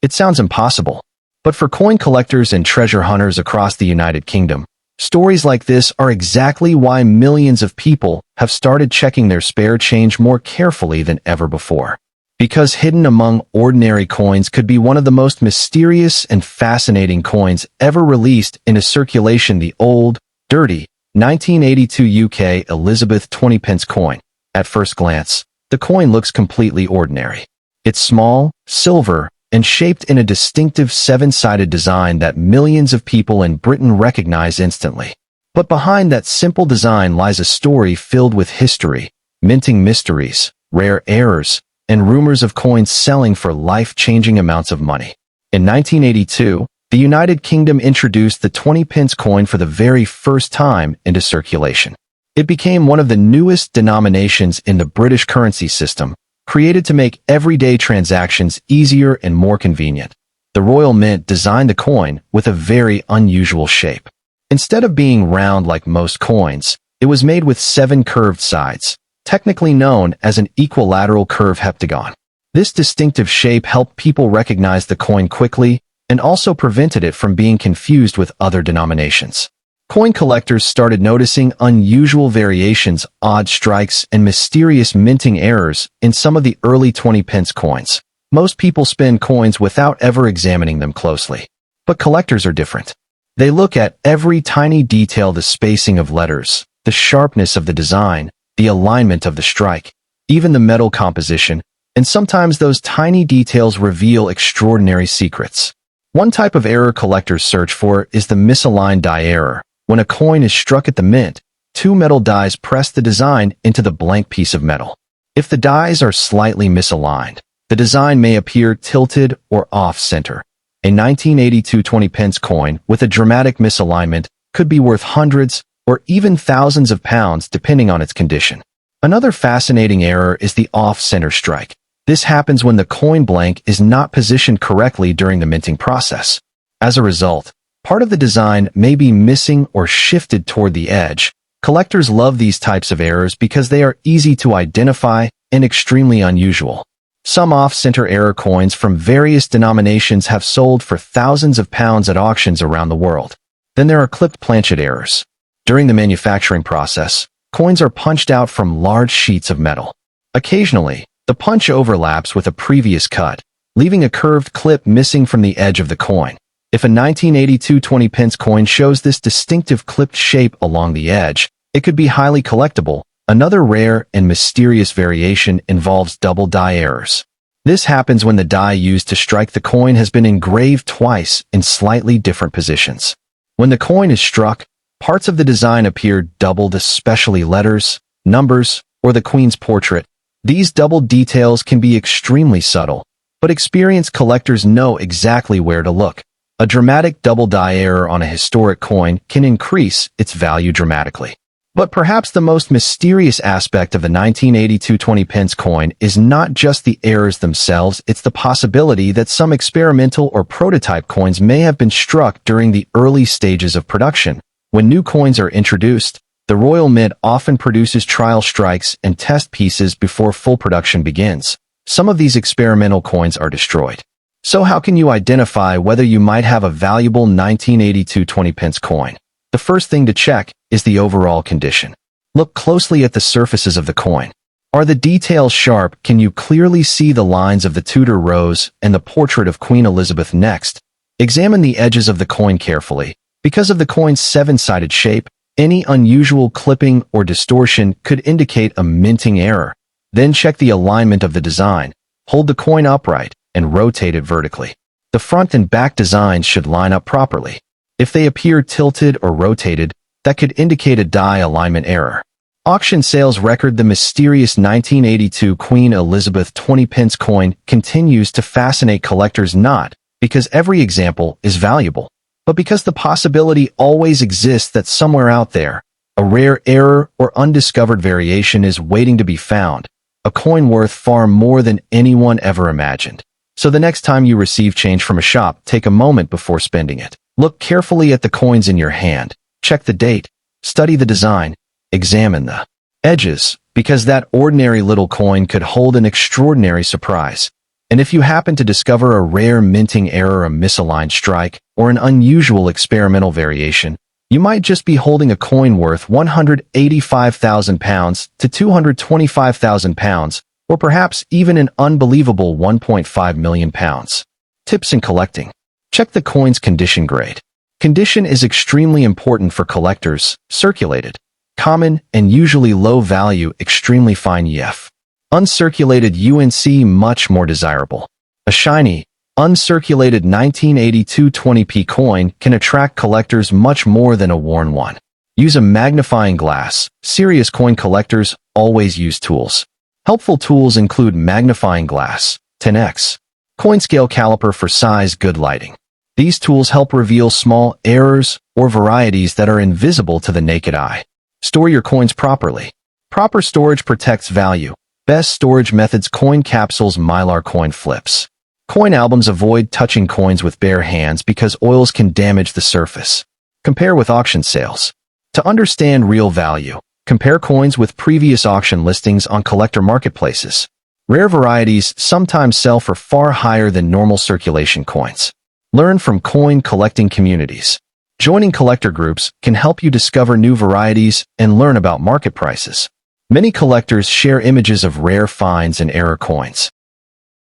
It sounds impossible. But for coin collectors and treasure hunters across the United Kingdom, stories like this are exactly why millions of people have started checking their spare change more carefully than ever before. Because hidden among ordinary coins could be one of the most mysterious and fascinating coins ever released into circulation, the old, dirty, 1982 UK Elizabeth 20p coin. At first glance, the coin looks completely ordinary. It's small, silver, and shaped in a distinctive seven-sided design that millions of people in Britain recognize instantly. But behind that simple design lies a story filled with history, minting mysteries, rare errors, and rumors of coins selling for life-changing amounts of money. In 1982, the United Kingdom introduced the 20p coin for the very first time into circulation. It became one of the newest denominations in the British currency system, created to make everyday transactions easier and more convenient. The Royal Mint designed the coin with a very unusual shape. Instead of being round like most coins, it was made with 7 curved sides, technically known as an equilateral curve heptagon. This distinctive shape helped people recognize the coin quickly and also prevented it from being confused with other denominations. Coin collectors started noticing unusual variations, odd strikes, and mysterious minting errors in some of the early 20p coins. Most people spend coins without ever examining them closely. But collectors are different. They look at every tiny detail: the spacing of letters, the sharpness of the design, the alignment of the strike, even the metal composition, and sometimes those tiny details reveal extraordinary secrets. One type of error collectors search for is the misaligned die error. When a coin is struck at the mint, 2 metal dies press the design into the blank piece of metal. If the dies are slightly misaligned, the design may appear tilted or off-center. A 1982 20p coin with a dramatic misalignment could be worth hundreds or even thousands of pounds depending on its condition. Another fascinating error is the off-center strike. This happens when the coin blank is not positioned correctly during the minting process. As a result, part of the design may be missing or shifted toward the edge. Collectors love these types of errors because they are easy to identify and extremely unusual. Some off-center error coins from various denominations have sold for thousands of pounds at auctions around the world. Then there are clipped planchet errors. During the manufacturing process, coins are punched out from large sheets of metal. Occasionally, the punch overlaps with a previous cut, leaving a curved clip missing from the edge of the coin. If a 1982 20p coin shows this distinctive clipped shape along the edge, it could be highly collectible. Another rare and mysterious variation involves double die errors. This happens when the die used to strike the coin has been engraved twice in slightly different positions. When the coin is struck, parts of the design appear doubled, especially letters, numbers, or the Queen's portrait. These double details can be extremely subtle, but experienced collectors know exactly where to look. A dramatic double die error on a historic coin can increase its value dramatically. But perhaps the most mysterious aspect of the 1982 20p coin is not just the errors themselves, it's the possibility that some experimental or prototype coins may have been struck during the early stages of production. When new coins are introduced, the Royal Mint often produces trial strikes and test pieces before full production begins. Some of these experimental coins are destroyed. So how can you identify whether you might have a valuable 1982 20p coin? The first thing to check is the overall condition. Look closely at the surfaces of the coin. Are the details sharp? Can you clearly see the lines of the Tudor rose and the portrait of Queen Elizabeth? Next, examine the edges of the coin carefully. Because of the coin's seven-sided shape, any unusual clipping or distortion could indicate a minting error. Then check the alignment of the design. Hold the coin upright and rotate it vertically. The front and back designs should line up properly. If they appear tilted or rotated, that could indicate a die alignment error. Auction sales record. The mysterious 1982 Queen Elizabeth 20p coin continues to fascinate collectors, not because every example is valuable, but because the possibility always exists that somewhere out there, a rare error or undiscovered variation is waiting to be found, a coin worth far more than anyone ever imagined. So the next time you receive change from a shop, take a moment before spending it. Look carefully at the coins in your hand. Check the date. Study the design. Examine the edges, because that ordinary little coin could hold an extraordinary surprise. And if you happen to discover a rare minting error, a misaligned strike, or an unusual experimental variation, you might just be holding a coin worth £185,000 to £225,000, or perhaps even an unbelievable £1.5 million. Tips in collecting. Check the coin's condition grade. Condition is extremely important for collectors. Circulated, common, and usually low value, extremely fine EF. Uncirculated UNC, much more desirable. A shiny, uncirculated 1982 20p coin can attract collectors much more than a worn one. Use a magnifying glass. Serious coin collectors always use tools. Helpful tools include magnifying glass, 10x, coin scale caliper for size, good lighting. These tools help reveal small errors or varieties that are invisible to the naked eye. Store your coins properly. Proper storage protects value. Best storage methods: coin capsules, mylar coin flips. Coin albums. Avoid touching coins with bare hands because oils can damage the surface. Compare with auction sales. To understand real value, compare coins with previous auction listings on collector marketplaces. Rare varieties sometimes sell for far higher than normal circulation coins. Learn from coin collecting communities. Joining collector groups can help you discover new varieties and learn about market prices. Many collectors share images of rare finds and error coins.